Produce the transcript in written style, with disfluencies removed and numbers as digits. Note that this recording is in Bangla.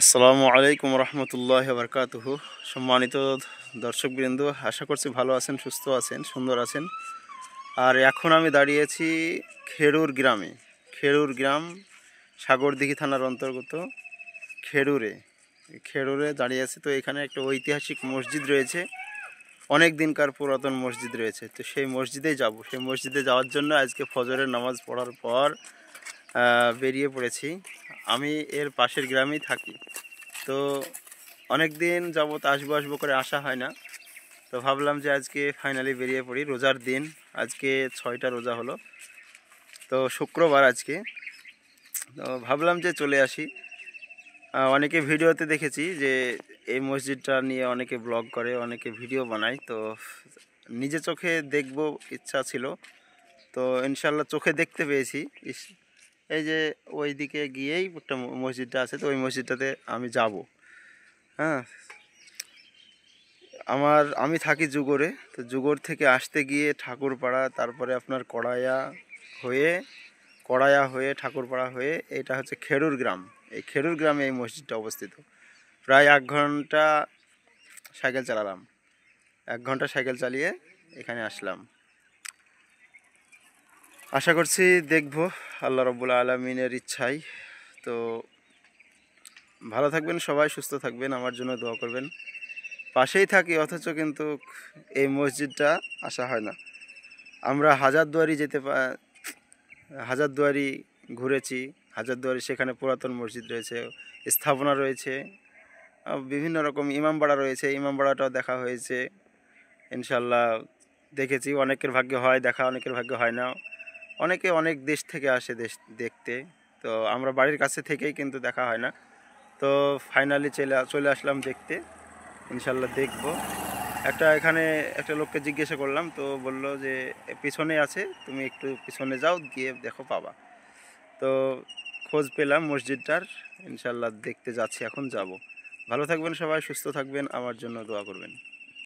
আসসালামু আলাইকুম রহমতুল্লাহি ওয়া বারাকাতুহু। সম্মানিত দর্শকবৃন্দ, আশা করছি ভালো আছেন, সুস্থ আছেন, সুন্দর আছেন। আর এখন আমি দাঁড়িয়েছি খেরুর গ্রামে। খেরুর গ্রাম সাগরদিঘি থানার অন্তর্গত খেরুরে। খেরুরে দাঁড়িয়ে আছি। তো এখানে একটা ঐতিহাসিক মসজিদ রয়েছে, অনেক দিনকার পুরাতন মসজিদ রয়েছে। তো সেই মসজিদেই যাব। সেই মসজিদে যাওয়ার জন্য আজকে ফজরের নামাজ পড়ার পর বেরিয়ে পড়েছি। আমি এর পাশের গ্রামেই থাকি। তো অনেক দিন যাবত আসবো আসবো করে আসা হয় না। তো ভাবলাম যে আজকে ফাইনালি বেরিয়ে পড়ি। রোজার দিন, আজকে 6টা রোজা হলো। তো শুক্রবার আজকে। তো ভাবলাম যে চলে আসি। অনেকে ভিডিওতে দেখেছি যে এই মসজিদটা নিয়ে অনেকে ব্লগ করে, অনেকে ভিডিও বানায়। তো নিজে চোখে দেখব ইচ্ছা ছিল। তো ইনশাল্লাহ চোখে দেখতে পেয়েছি। এই যে ওই দিকে গিয়েই একটা মসজিদটা আছে, তো ওই মসজিদটাতে আমি যাব। হ্যাঁ, আমি থাকি যুগরে। তো যুগর থেকে আসতে গিয়ে ঠাকুরপাড়া, তারপরে আপনার কড়াইয়া হয়ে ঠাকুরপাড়া হয়ে এটা হচ্ছে খেরুর গ্রাম। এই খেরুর গ্রামে এই মসজিদটা অবস্থিত। প্রায় 1 ঘন্টা সাইকেল চালালাম। 1 ঘন্টা সাইকেল চালিয়ে এখানে আসলাম। আশা করছি দেখব আল্লাহ রাব্বুল আলামিনের ইচ্ছায়। তো ভালো থাকবেন সবাই, সুস্থ থাকবেন, আমার জন্য দোয়া করবেন। পাশেই থাকি অথচ কিন্তু এই মসজিদটা আসা হয় না। আমরা হাজারদুয়ারি ঘুরেছি। হাজারদুয়ারি সেখানে পুরাতন মসজিদ রয়েছে, স্থাপনা রয়েছে, বিভিন্ন রকম ইমামবাড়া রয়েছে, ইমামবাড়াটাও দেখা হয়েছে। ইনশাল্লাহ দেখেছি। অনেকের ভাগ্যে হয় দেখা, অনেকের ভাগ্যে হয় না। অনেকে অনেক দেশ থেকে আসে দেখতে। তো আমরা বাড়ির কাছে থেকেই কিন্তু দেখা হয় না। তো ফাইনালি চলে আসলাম দেখতে। ইনশাল্লাহ দেখব। এখানে একটা লোককে জিজ্ঞাসা করলাম, তো বলল যে পিছনে আছে, তুমি একটু পিছনে যাও, গিয়ে দেখো পাবা। তো খোঁজ পেলাম মসজিদটার। ইনশাল্লাহ দেখতে যাচ্ছি, এখন যাব। ভালো থাকবেন সবাই, সুস্থ থাকবেন, আমার জন্য দোয়া করবেন।